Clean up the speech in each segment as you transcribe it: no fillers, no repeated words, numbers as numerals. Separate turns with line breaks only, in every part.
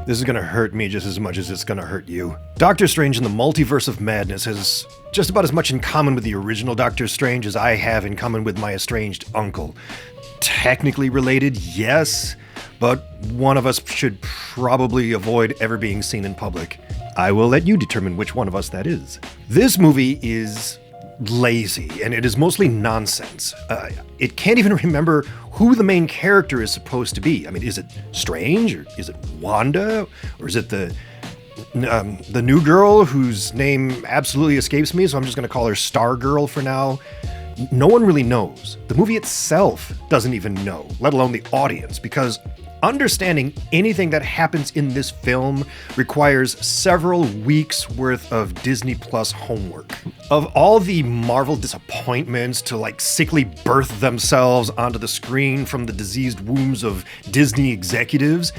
This is gonna hurt me just as much as it's gonna hurt you. Doctor Strange in the Multiverse of Madness has just about as much in common with the original Doctor Strange as I have in common with my estranged uncle. Technically related, yes, but one of us should probably avoid ever being seen in public. I will let you determine which one of us that is. This movie is lazy, and it is mostly nonsense. It can't even remember who the main character is supposed to be. I mean, is it Strange, or is it Wanda, or is it the new girl whose name absolutely escapes me, so I'm just going to call her Stargirl for now? No one really knows. The movie itself doesn't even know, let alone the audience, because understanding anything that happens in this film requires several weeks worth of Disney Plus homework. Of all the Marvel disappointments to sickly birth themselves onto the screen from the diseased wombs of Disney executives,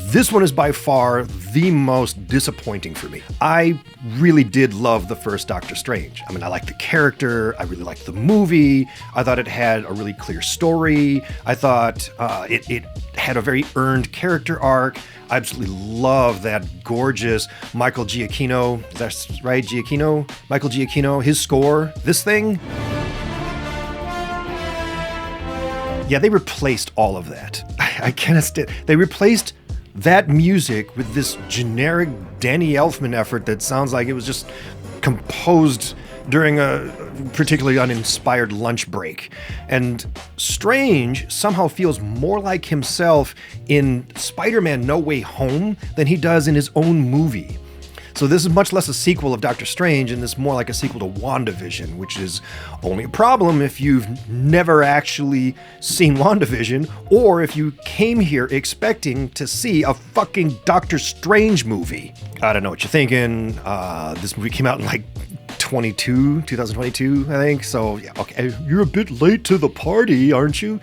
this one is by far the most disappointing for me. I really did love the first Doctor Strange. I mean, I liked the character, I really liked the movie, I thought it had a really clear story, I thought it had a very earned character arc. I absolutely love that gorgeous Michael Giacchino, that's right, Giacchino? Michael Giacchino, his score, this thing. Yeah, they replaced all of that. I cannot stand. They replaced that music with this generic Danny Elfman effort that sounds like it was just composed during a particularly uninspired lunch break. And Strange somehow feels more like himself in Spider-Man No Way Home than he does in his own movie. So this is much less a sequel of Doctor Strange, and this is more like a sequel to WandaVision, which is only a problem if you've never actually seen WandaVision, or if you came here expecting to see a fucking Doctor Strange movie. I don't know what you're thinking. This movie came out in 2022, I think. So yeah, okay, you're a bit late to the party, aren't you?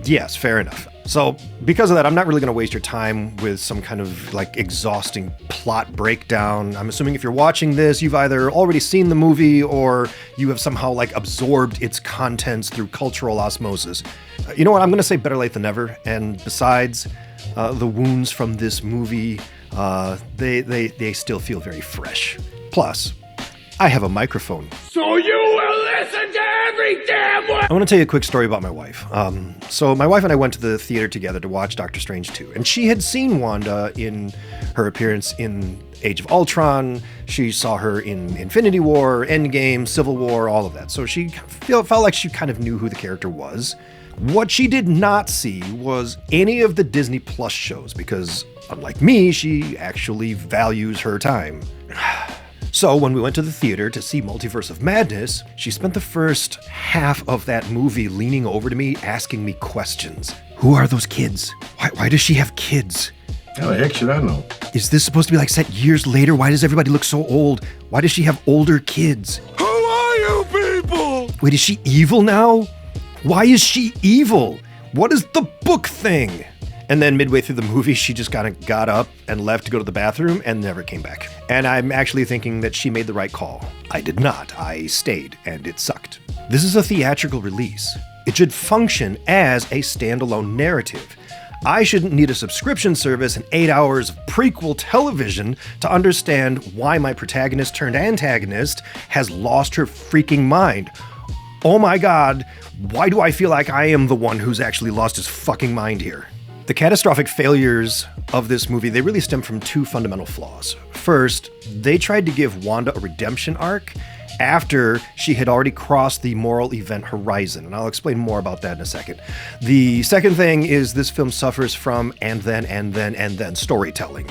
Yes, fair enough. So because of that, I'm not really going to waste your time with some kind of exhausting plot breakdown. I'm assuming if you're watching this, you've either already seen the movie or you have somehow absorbed its contents through cultural osmosis. You know what? I'm going to say better late than never. And besides, the wounds from this movie, they still feel very fresh. Plus, I have a microphone. So you will listen to every damn one! I want to tell you a quick story about my wife. So my wife and I went to the theater together to watch Doctor Strange 2, and she had seen Wanda in her appearance in Age of Ultron. She saw her in Infinity War, Endgame, Civil War, all of that. So she felt like she kind of knew who the character was. What she did not see was any of the Disney Plus shows, because unlike me, she actually values her time. So when we went to the theater to see Multiverse of Madness, she spent the first half of that movie leaning over to me, asking me questions. Who are those kids? Why does she have kids?
How the heck should I know?
Is this supposed to be set years later? Why does everybody look so old? Why does she have older kids?
Who are you people?
Wait, is she evil now? Why is she evil? What is the book thing? And then midway through the movie, she just kind of got up and left to go to the bathroom and never came back. And I'm actually thinking that she made the right call. I did not. I stayed, and it sucked. This is a theatrical release. It should function as a standalone narrative. I shouldn't need a subscription service and 8 hours of prequel television to understand why my protagonist turned antagonist has lost her freaking mind. Oh my god, why do I feel like I am the one who's actually lost his fucking mind here? The catastrophic failures of this movie, they really stem from two fundamental flaws. First, they tried to give Wanda a redemption arc after she had already crossed the moral event horizon, and I'll explain more about that in a second. The second thing is this film suffers from and then storytelling,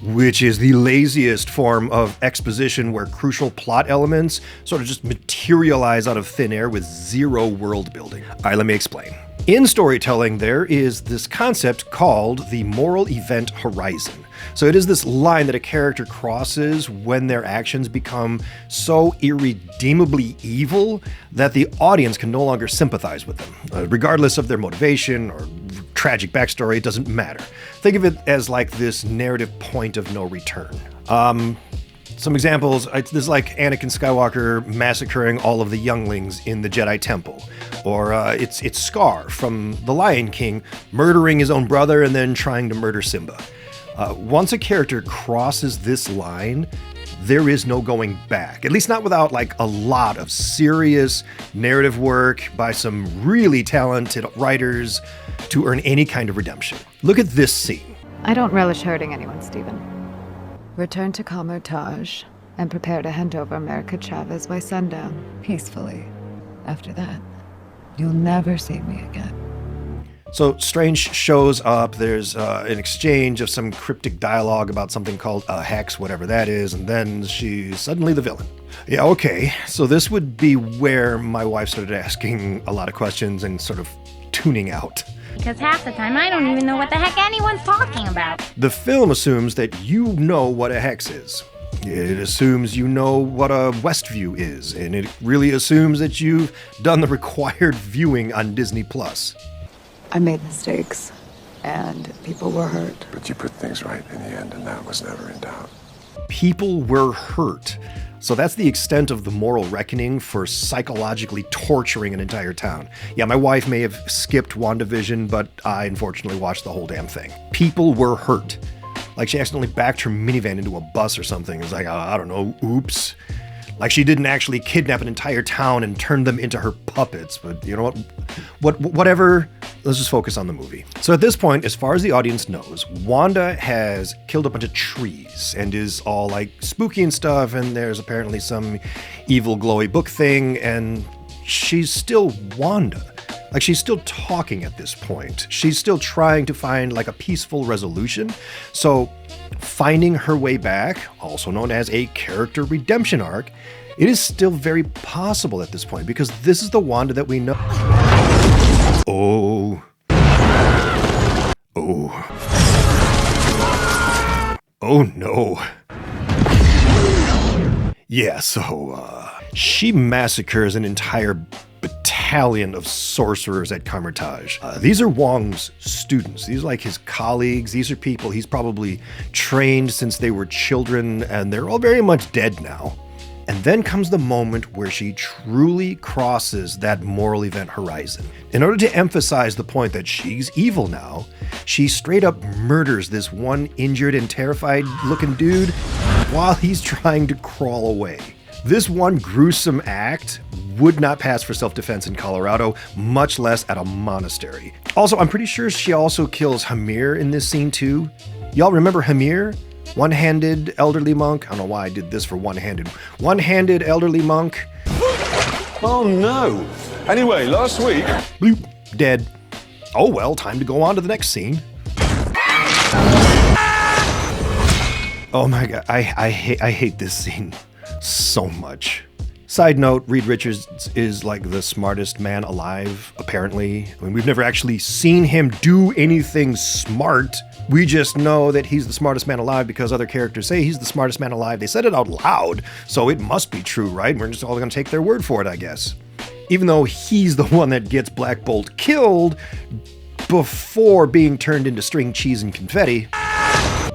which is the laziest form of exposition where crucial plot elements sort of just materialize out of thin air with zero world building. All right, let me explain. In storytelling, there is this concept called the moral event horizon. So it is this line that a character crosses when their actions become so irredeemably evil that the audience can no longer sympathize with them. Regardless of their motivation or tragic backstory, it doesn't matter. Think of it as this narrative point of no return. Some examples, this is like Anakin Skywalker massacring all of the younglings in the Jedi Temple. Or it's Scar from The Lion King murdering his own brother and then trying to murder Simba. Once a character crosses this line, there is no going back, at least not without like a lot of serious narrative work by some really talented writers to earn any kind of redemption. Look at this scene.
I don't relish hurting anyone, Stephen. Return to Camartage and prepare to hand over America Chavez by sundown, peacefully. After that, you'll never see me again.
So Strange shows up, there's an exchange of some cryptic dialogue about something called a hex, whatever that is, and then she's suddenly the villain. Yeah, okay, so this would be where my wife started asking a lot of questions and sort of tuning out.
Because half the time I don't even know what the heck anyone's talking about.
The film assumes that you know what a hex is. It assumes you know what a Westview is, and it really assumes that you've done the required viewing on Disney+.
I made mistakes, and people were hurt.
But you put things right in the end, and that was never in doubt.
People were hurt. So that's the extent of the moral reckoning for psychologically torturing an entire town. Yeah, my wife may have skipped WandaVision, but I unfortunately watched the whole damn thing. People were hurt. Like she accidentally backed her minivan into a bus or something. It's like, I don't know, oops. Like she didn't actually kidnap an entire town and turn them into her puppets. But you know what? Whatever. Let's just focus on the movie. So at this point, as far as the audience knows, Wanda has killed a bunch of trees and is all like spooky and stuff. And there's apparently some evil glowy book thing. And she's still Wanda. Like she's still talking at this point. She's still trying to find like a peaceful resolution. So finding her way back, also known as a character redemption arc, it is still very possible at this point because this is the Wanda that we know. Oh no. Yeah, so she massacres an entire battalion of sorcerers at Camartage. These are Wong's students. These are like his colleagues. These are people he's probably trained since they were children, and they're all very much dead now. And then comes the moment where she truly crosses that moral event horizon. In order to emphasize the point that she's evil now, she straight up murders this one injured and terrified looking dude while he's trying to crawl away. This one gruesome act would not pass for self-defense in Colorado, much less at a monastery. Also, I'm pretty sure she also kills Hamir in this scene too. Y'all remember Hamir? One-handed elderly monk. I don't know why I did this for one-handed. One-handed elderly monk.
Oh no. Anyway, last week...
Bloop. Dead. Oh well, time to go on to the next scene. Oh my god, I hate this scene so much. Side note, Reed Richards is like the smartest man alive, apparently. I mean, we've never actually seen him do anything smart. We just know that he's the smartest man alive because other characters say he's the smartest man alive. They said it out loud, so it must be true, right? We're just all gonna take their word for it, I guess. Even though he's the one that gets Black Bolt killed before being turned into string cheese and confetti.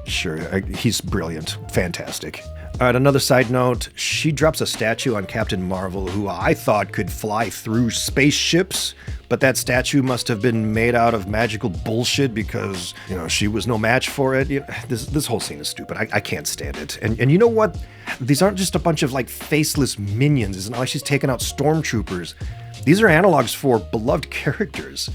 Sure, he's brilliant. Fantastic. All right, another side note, she drops a statue on Captain Marvel, who I thought could fly through spaceships, but that statue must have been made out of magical bullshit because, you know, she was no match for it. You know, this whole scene is stupid. I can't stand it. And you know what? These aren't just a bunch of, like, faceless minions. It's not like she's taking out stormtroopers. These are analogs for beloved characters.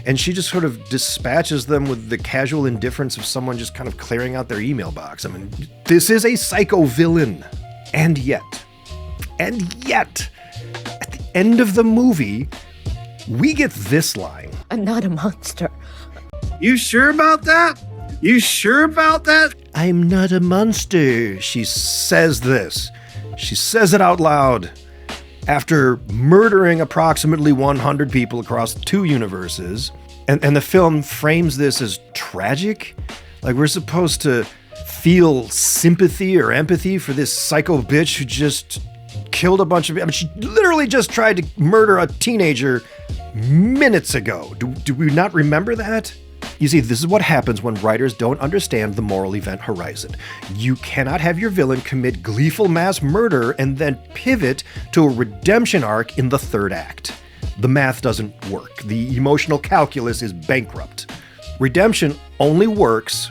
And she just sort of dispatches them with the casual indifference of someone just kind of clearing out their email box. I mean, this is a psycho villain. And yet, at the end of the movie, we get this line.
I'm not a monster.
You sure about that? You sure about that?
I'm not a monster. She says this. She says it out loud. After murdering approximately 100 people across 2 universes, and the film frames this as tragic, like we're supposed to feel sympathy or empathy for this psycho bitch who just killed a bunch of people. I mean, she literally just tried to murder a teenager minutes ago. Do we not remember that? You see, this is what happens when writers don't understand the moral event horizon. You cannot have your villain commit gleeful mass murder and then pivot to a redemption arc in the 3rd act. The math doesn't work. The emotional calculus is bankrupt. Redemption only works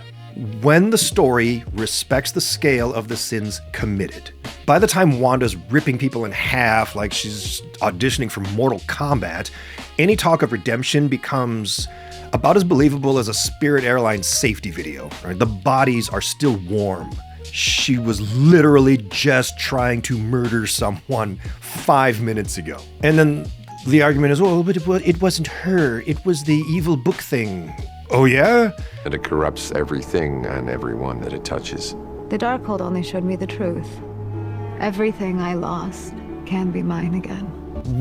when the story respects the scale of the sins committed. By the time Wanda's ripping people in half like she's auditioning for Mortal Kombat, any talk of redemption becomes about as believable as a Spirit Airlines safety video. Right? The bodies are still warm. She was literally just trying to murder someone 5 minutes ago. And then the argument is, well, but it wasn't her. It was the evil book thing. Oh, yeah?
And it corrupts everything and everyone that it touches.
The Darkhold only showed me the truth. Everything I lost can be mine again.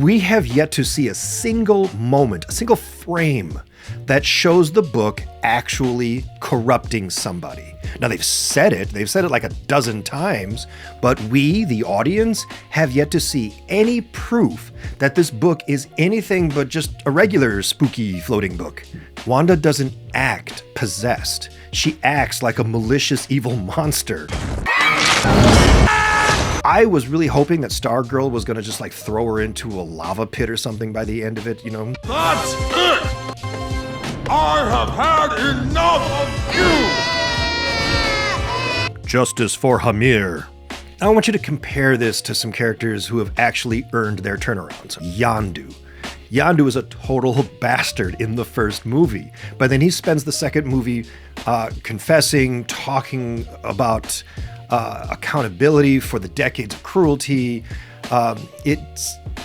We have yet to see a single moment, a single frame that shows the book actually corrupting somebody. Now, they've said it like a dozen times, but we, the audience, have yet to see any proof that this book is anything but just a regular spooky floating book. Wanda doesn't act possessed. She acts like a malicious evil monster. I was really hoping that Stargirl was gonna just like throw her into a lava pit or something by the end of it, you know?
That's it! I have had enough of you!
Justice for Hamir. I want you to compare this to some characters who have actually earned their turnarounds. Yondu. Yondu is a total bastard in the first movie, but then he spends the second movie confessing, talking about accountability for the decades of cruelty.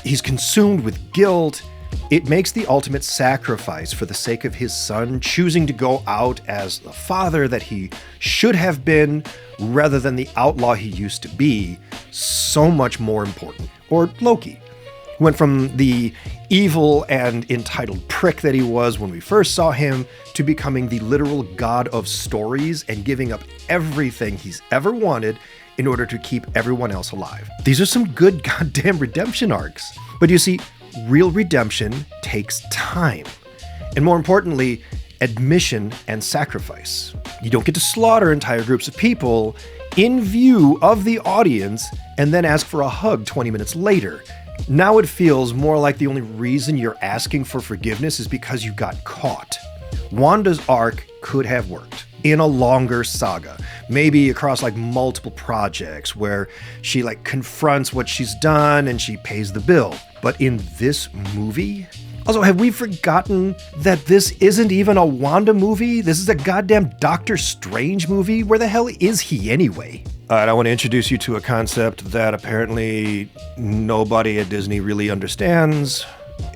He's consumed with guilt. It makes the ultimate sacrifice for the sake of his son, choosing to go out as the father that he should have been, rather than the outlaw he used to be, so much more important. Or Loki, who went from the evil and entitled prick that he was when we first saw him to becoming the literal god of stories and giving up everything he's ever wanted in order to keep everyone else alive. These are some good goddamn redemption arcs. But you see, real redemption takes time. And more importantly, admission and sacrifice. You don't get to slaughter entire groups of people in view of the audience and then ask for a hug 20 minutes later. Now it feels more like the only reason you're asking for forgiveness is because you got caught. Wanda's arc could have worked in a longer saga, maybe across like multiple projects where she like confronts what she's done and she pays the bill. But in this movie? Also, have we forgotten that this isn't even a Wanda movie? This is a goddamn Doctor Strange movie? Where the hell is he anyway? All right, I want to introduce you to a concept that apparently nobody at Disney really understands,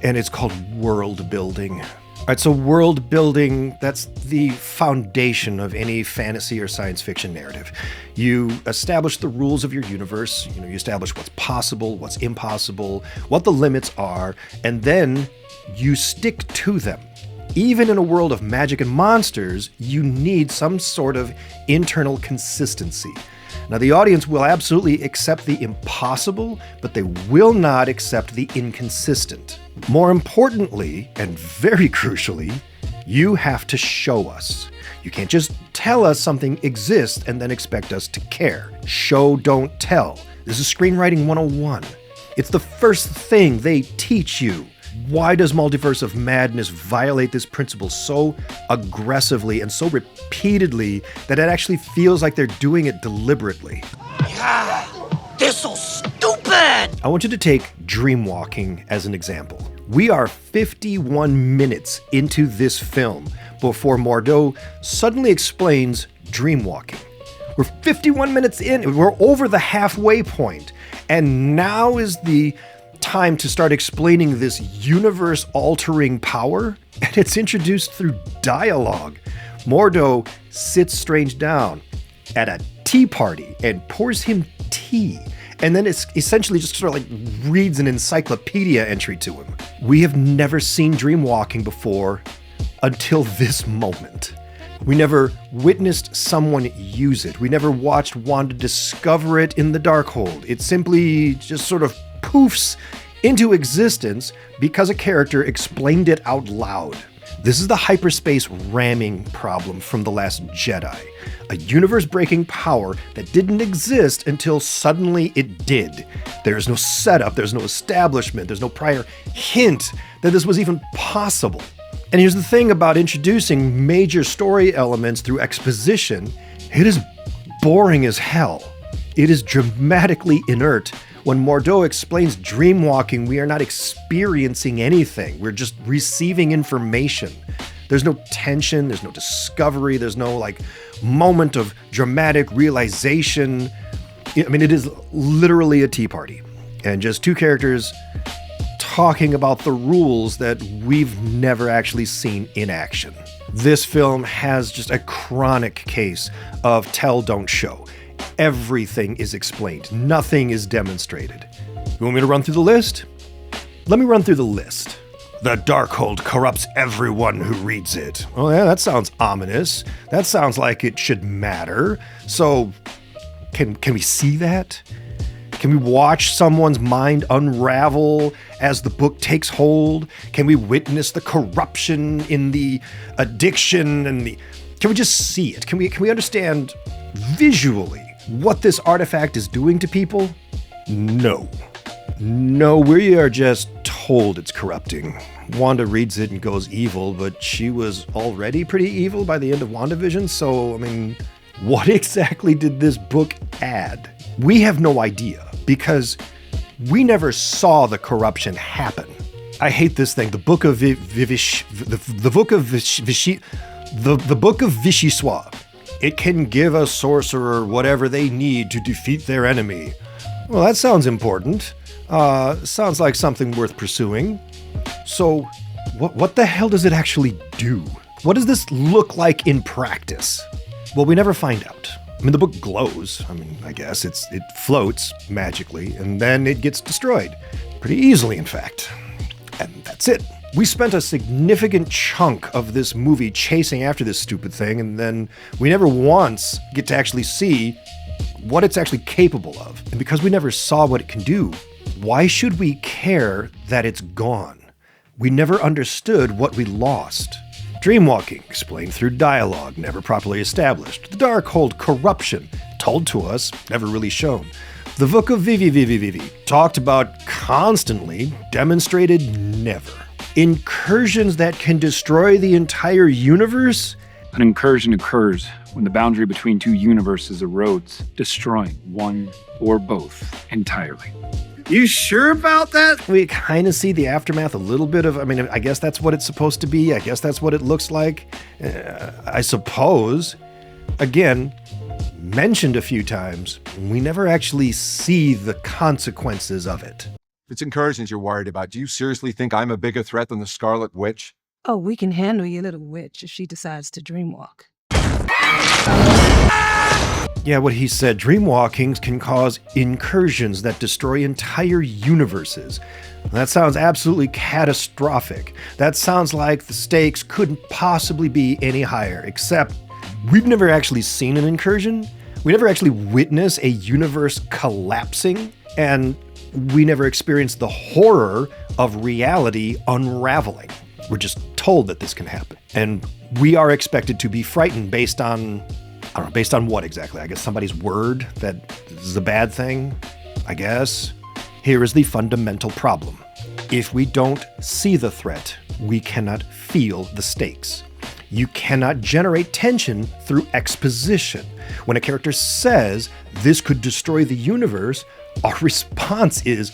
and it's called world building. All right, so world building, that's the foundation of any fantasy or science fiction narrative. You establish the rules of your universe, you establish what's possible, what's impossible, what the limits are, and then you stick to them. Even in a world of magic and monsters, you need some sort of internal consistency. Now, the audience will absolutely accept the impossible, but they will not accept the inconsistent. More importantly, and very crucially, you have to show us. You can't just tell us something exists and then expect us to care. Show, don't tell. This is screenwriting 101. It's the first thing they teach you. Why does Multiverse of Madness violate this principle so aggressively and so repeatedly that it actually feels like they're doing it deliberately?
Yeah, they're so stupid!
I want you to take Dreamwalking as an example. We are 51 minutes into this film before Mordo suddenly explains Dreamwalking. We're 51 minutes in, we're over the halfway point, and now is the time to start explaining this universe-altering power, and it's introduced through dialogue. Mordo sits Strange down at a tea party and pours him tea, and then it's essentially just sort of like reads an encyclopedia entry to him. We have never seen Dreamwalking before until this moment. We never witnessed someone use it. We never watched Wanda discover it in the Darkhold. It simply just sort of poofs into existence because a character explained it out loud. This is the hyperspace ramming problem from The Last Jedi. A universe-breaking power that didn't exist until suddenly it did. There's no setup, there's no establishment, there's no prior hint that this was even possible. And here's the thing about introducing major story elements through exposition. It is boring as hell. It is dramatically inert. When Mordo explains dreamwalking, we are not experiencing anything. We're just receiving information. There's no tension, there's no discovery, there's no moment of dramatic realization. I mean, it is literally a tea party. And just two characters talking about the rules that we've never actually seen in action. This film has just a chronic case of tell, don't show. Everything is explained. Nothing is demonstrated. You want me to run through the list? Let me run through the list. The Darkhold corrupts everyone who reads it. Oh yeah, that sounds ominous. That sounds like it should matter. So, can we see that? Can we watch someone's mind unravel as the book takes hold? Can we witness the corruption in the addiction and can we just see it? Can we understand visually what this artifact is doing to people? No, we are just told it's corrupting. Wanda reads it and goes evil, but she was already pretty evil by the end of WandaVision, so, I mean, what exactly did this book add? We have no idea, because we never saw the corruption happen. I hate this thing. The Book of Vichyssoise. It can give a sorcerer whatever they need to defeat their enemy. Well, that sounds important. Sounds like something worth pursuing. So, what the hell does it actually do? What does this look like in practice? Well, we never find out. I mean, the book glows. I mean, I guess it floats magically, and then it gets destroyed. Pretty easily, in fact. And that's it. We spent a significant chunk of this movie chasing after this stupid thing, and then we never once get to actually see what it's actually capable of. And because we never saw what it can do, why should we care that it's gone? We never understood what we lost. Dreamwalking, explained through dialogue, never properly established. The Darkhold corruption, told to us, never really shown. The Book of Vivi, talked about constantly, demonstrated never. Incursions that can destroy the entire universe?
An incursion occurs when the boundary between two universes erodes, destroying one or both entirely.
You sure about that?
We kind of see the aftermath a little bit of, I guess that's what it's supposed to be. I guess that's what it looks like. I suppose. Again, mentioned a few times, we never actually see the consequences of it.
If it's incursions you're worried about, do you seriously think I'm a bigger threat than the Scarlet Witch?
Oh, we can handle your little witch if she decides to dreamwalk.
Yeah, what he said, dreamwalkings can cause incursions that destroy entire universes. That sounds absolutely catastrophic. That sounds like the stakes couldn't possibly be any higher, except we've never actually seen an incursion. We never actually witnessed a universe collapsing, and we never experienced the horror of reality unraveling. We're just told that this can happen. And we are expected to be frightened based on what exactly? I guess somebody's word that this is a bad thing, I guess. Here is the fundamental problem. If we don't see the threat, we cannot feel the stakes. You cannot generate tension through exposition. When a character says, this could destroy the universe, our response is,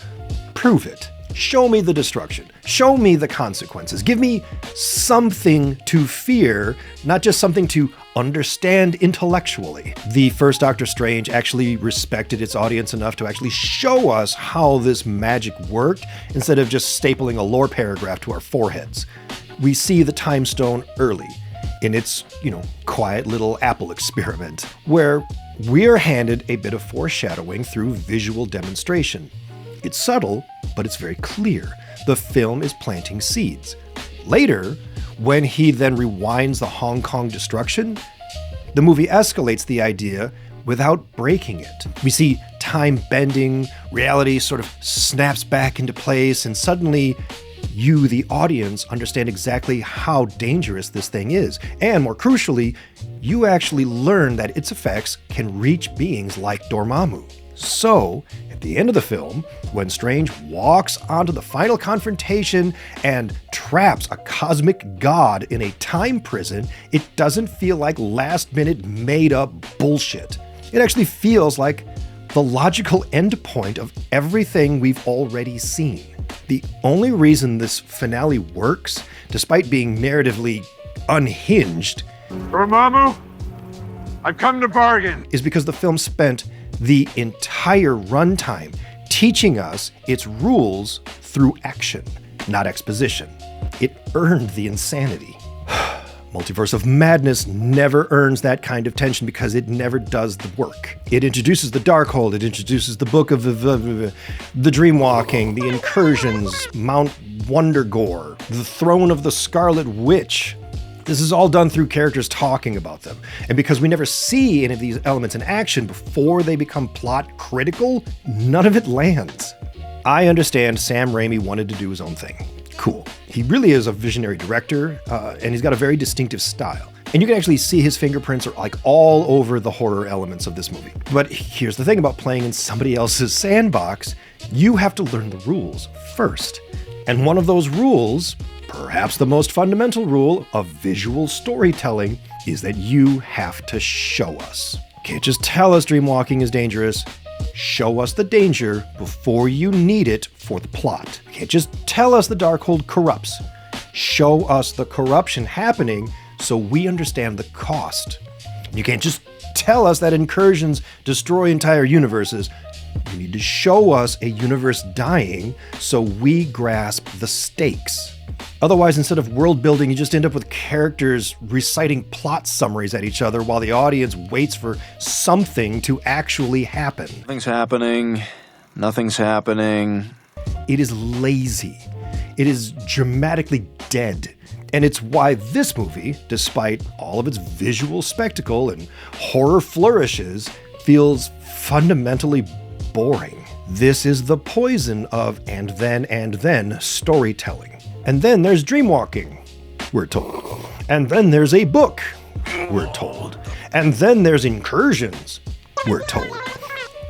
prove it. Show me the destruction. Show me the consequences. Give me something to fear, not just something to understand intellectually. The first Doctor Strange actually respected its audience enough to actually show us how this magic worked instead of just stapling a lore paragraph to our foreheads. We see the Time Stone early in its, quiet little Apple experiment, where we are handed a bit of foreshadowing through visual demonstration. It's subtle, but it's very clear. The film is planting seeds. Later, when he then rewinds the Hong Kong destruction, the movie escalates the idea without breaking it. We see time bending, reality sort of snaps back into place, and suddenly you, the audience, understand exactly how dangerous this thing is. And more crucially, you actually learn that its effects can reach beings like Dormammu. So, at the end of the film, when Strange walks onto the final confrontation and traps a cosmic god in a time prison, it doesn't feel like last-minute made-up bullshit. It actually feels like the logical endpoint of everything we've already seen. The only reason this finale works, despite being narratively unhinged,
Dormammu, I've come to bargain.
is because the film spent the entire runtime teaching us its rules through action, not exposition. It earned the insanity. Multiverse of Madness never earns that kind of tension because it never does the work. It introduces the Darkhold, it introduces the Book of the Dreamwalking, the Incursions, Mount Wondergore, the Throne of the Scarlet Witch. This is all done through characters talking about them. And because we never see any of these elements in action before they become plot critical, none of it lands. I understand Sam Raimi wanted to do his own thing. Cool. He really is a visionary director, and he's got a very distinctive style. And you can actually see his fingerprints are like all over the horror elements of this movie. But here's the thing about playing in somebody else's sandbox. You have to learn the rules first. And one of those rules, perhaps the most fundamental rule of visual storytelling, is that you have to show us. You can't just tell us Dreamwalking is dangerous. Show us the danger before you need it for the plot. You can't just tell us the Darkhold corrupts. Show us the corruption happening so we understand the cost. You can't just tell us that incursions destroy entire universes. You need to show us a universe dying so we grasp the stakes. Otherwise, instead of world building, you just end up with characters reciting plot summaries at each other while the audience waits for something to actually happen.
Nothing's happening. Nothing's happening.
It is lazy. It is dramatically dead. And it's why this movie, despite all of its visual spectacle and horror flourishes, feels fundamentally boring. This is the poison of and then storytelling. And then there's Dreamwalking, we're told. And then there's a book, we're told. And then there's Incursions, we're told.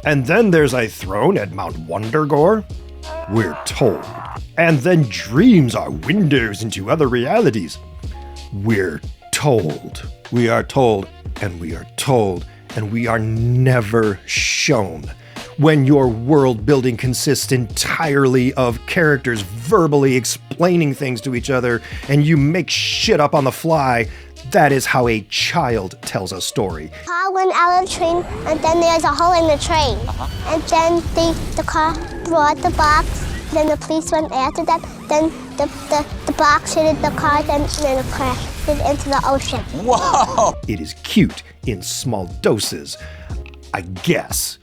And then there's a throne at Mount Wondergore, we're told. And then dreams are windows into other realities, we're told. We are told, and we are told, and we are never shown. When your world building consists entirely of characters verbally explaining things to each other and you make shit up on the fly, that is how a child tells a story.
Car went out of the train and then there's a hole in the train. And then the car brought the box, then the police went after them, then the box hit the car, then it crashed into the ocean.
Whoa!
It is cute in small doses, I guess.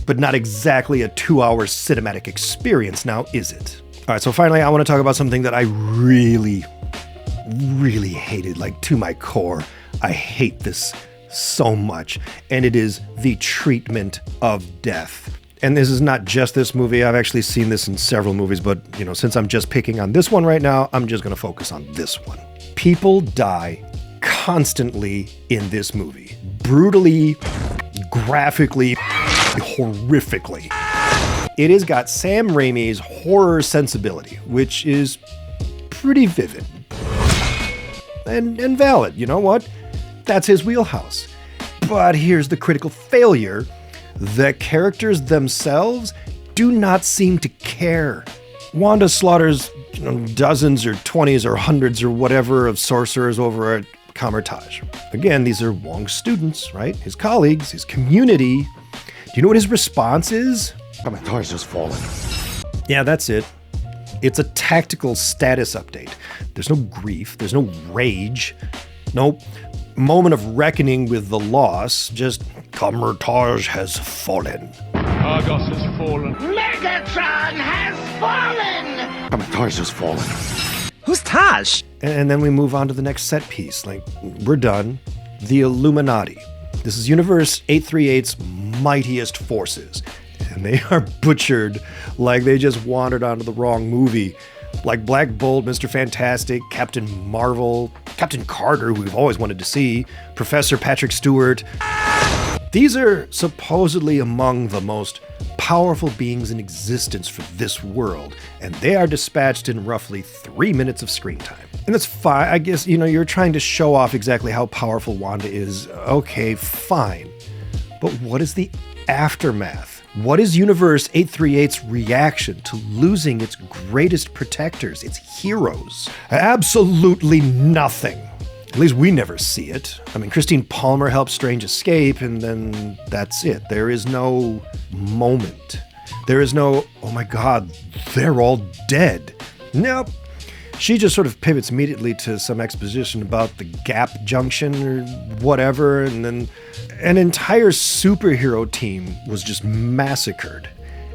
But not exactly a 2-hour cinematic experience now, is it? All right, so finally, I want to talk about something that I really hated, like to my core. I hate this so much, and it is the treatment of death. And this is not just this movie. I've actually seen this in several movies, but since I'm just picking on this one right now, I'm just going to focus on this one. People die constantly in this movie. Brutally, graphically, horrifically. It has got Sam Raimi's horror sensibility, which is pretty vivid and valid. You know what? That's his wheelhouse. But here's the critical failure. The characters themselves do not seem to care. Wanda slaughters dozens or 20s or hundreds or whatever of sorcerers over at Kamar-Taj. Again, these are Wong's students, right? His colleagues, his community. Do you know what his response is?
My car's just fallen.
Yeah, that's it. It's a tactical status update. There's no grief, there's no rage, no moment of reckoning with the loss, just Kamar-Taj has fallen.
Argos has fallen.
Megatron has fallen!
My car's just fallen.
Who's Taj?
And then we move on to the next set piece. Like, we're done. The Illuminati. This is Universe 838's mightiest forces. And they are butchered like they just wandered onto the wrong movie. Like Black Bolt, Mr. Fantastic, Captain Marvel, Captain Carter, who we've always wanted to see, Professor Patrick Stewart. These are supposedly among the most powerful beings in existence for this world, and they are dispatched in roughly 3 minutes of screen time. And that's fine. I guess, you're trying to show off exactly how powerful Wanda is. Okay, fine. But what is the aftermath? What is Universe 838's reaction to losing its greatest protectors, its heroes? Absolutely nothing. At least we never see it. I mean, Christine Palmer helps Strange escape, and then that's it. There is no moment. There is no, oh my God, they're all dead. Nope. She just sort of pivots immediately to some exposition about the Gap Junction or whatever, and then an entire superhero team was just massacred.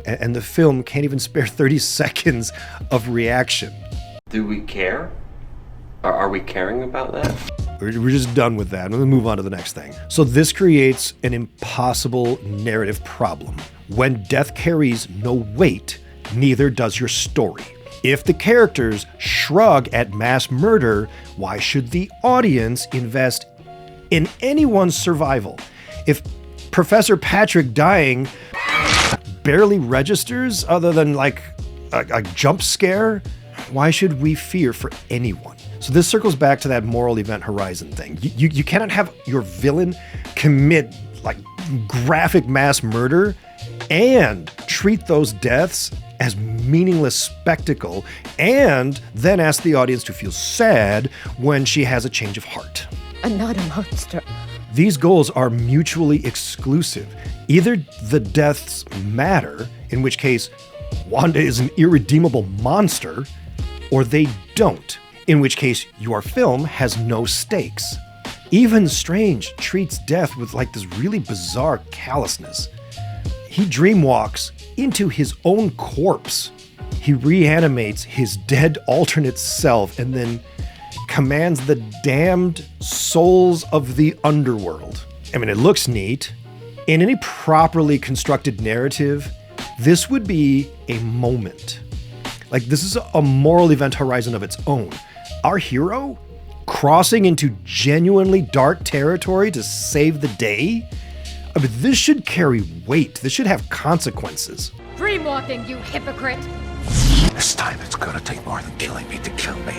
And the film can't even spare 30 seconds of reaction.
Do we care? Are we caring about that?
We're just done with that. We'll move on to the next thing. So this creates an impossible narrative problem. When death carries no weight, neither does your story. If the characters shrug at mass murder, why should the audience invest in anyone's survival? If Professor Patrick dying barely registers other than like a jump scare, why should we fear for anyone? So this circles back to that moral event horizon thing. You cannot have your villain commit like graphic mass murder and treat those deaths as meaningless spectacle and then ask the audience to feel sad when she has a change of heart.
I'm not a monster.
These goals are mutually exclusive. Either the deaths matter, in which case Wanda is an irredeemable monster, or they don't, in which case your film has no stakes. Even Strange treats death with like this really bizarre callousness. He dreamwalks into his own corpse. He reanimates his dead alternate self and then commands the damned souls of the underworld. I mean, it looks neat. In any properly constructed narrative, this would be a moment. Like, this is a moral event horizon of its own. Our hero crossing into genuinely dark territory to save the day? I mean, this should carry weight. This should have consequences.
Dreamwalking, you hypocrite!
This time it's gonna take more than killing me to kill me.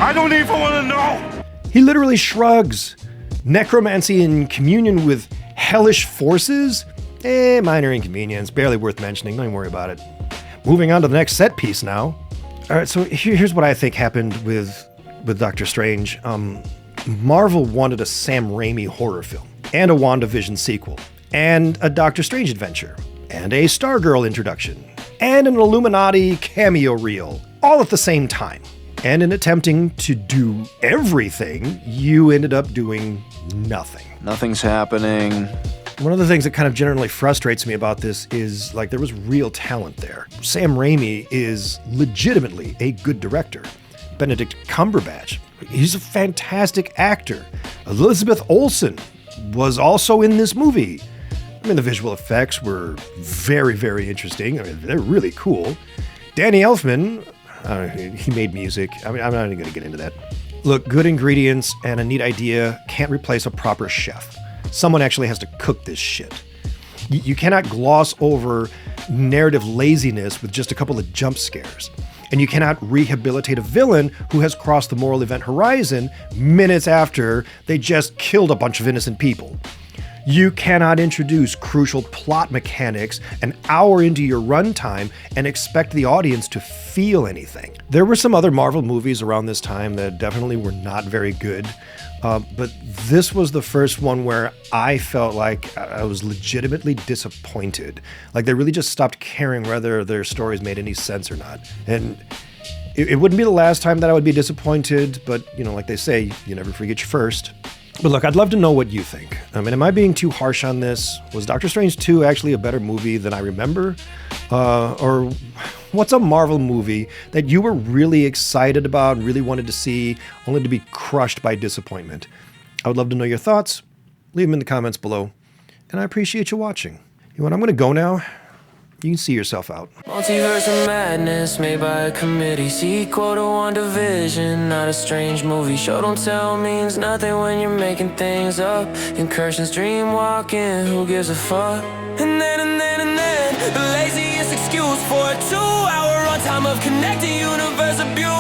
I don't even want to know!
He literally shrugs. Necromancy in communion with hellish forces? Minor inconvenience, barely worth mentioning, don't even worry about it. Moving on to the next set piece now. All right, so here's what I think happened with Doctor Strange. Marvel wanted a Sam Raimi horror film, and a WandaVision sequel, and a Doctor Strange adventure, and a Stargirl introduction, and an Illuminati cameo reel, all at the same time. And in attempting to do everything, you ended up doing nothing.
Nothing's happening.
One of the things that kind of generally frustrates me about this is, like, there was real talent there. Sam Raimi is legitimately a good director. Benedict Cumberbatch, he's a fantastic actor. Elizabeth Olsen was also in this movie. I mean, the visual effects were very, very interesting. I mean, they're really cool. Danny Elfman, he made music. I mean, I'm not even going to get into that. Look, good ingredients and a neat idea can't replace a proper chef. Someone actually has to cook this shit. You cannot gloss over narrative laziness with just a couple of jump scares. And you cannot rehabilitate a villain who has crossed the moral event horizon minutes after they just killed a bunch of innocent people. You cannot introduce crucial plot mechanics an hour into your runtime and expect the audience to feel anything. There were some other Marvel movies around this time that definitely were not very good, but this was the first one where I felt like I was legitimately disappointed. Like, they really just stopped caring whether their stories made any sense or not. And it wouldn't be the last time that I would be disappointed, but, you know, like they say, you never forget your first. But look, I'd love to know what you think. I mean, am I being too harsh on this? Was Doctor Strange 2 actually a better movie than I remember? Or what's a Marvel movie that you were really excited about, really wanted to see, only to be crushed by disappointment? I would love to know your thoughts. Leave them in the comments below. And I appreciate you watching. You know what, I'm going to go now. You can see yourself out.
Multiverse of Madness, made by a committee. Sequel to WandaVision, not a strange movie. Show don't tell means nothing when you're making things up. Incursions, Dreamwalking, who gives a fuck? And then, the laziest excuse for a 2-hour runtime of connecting universe abuse.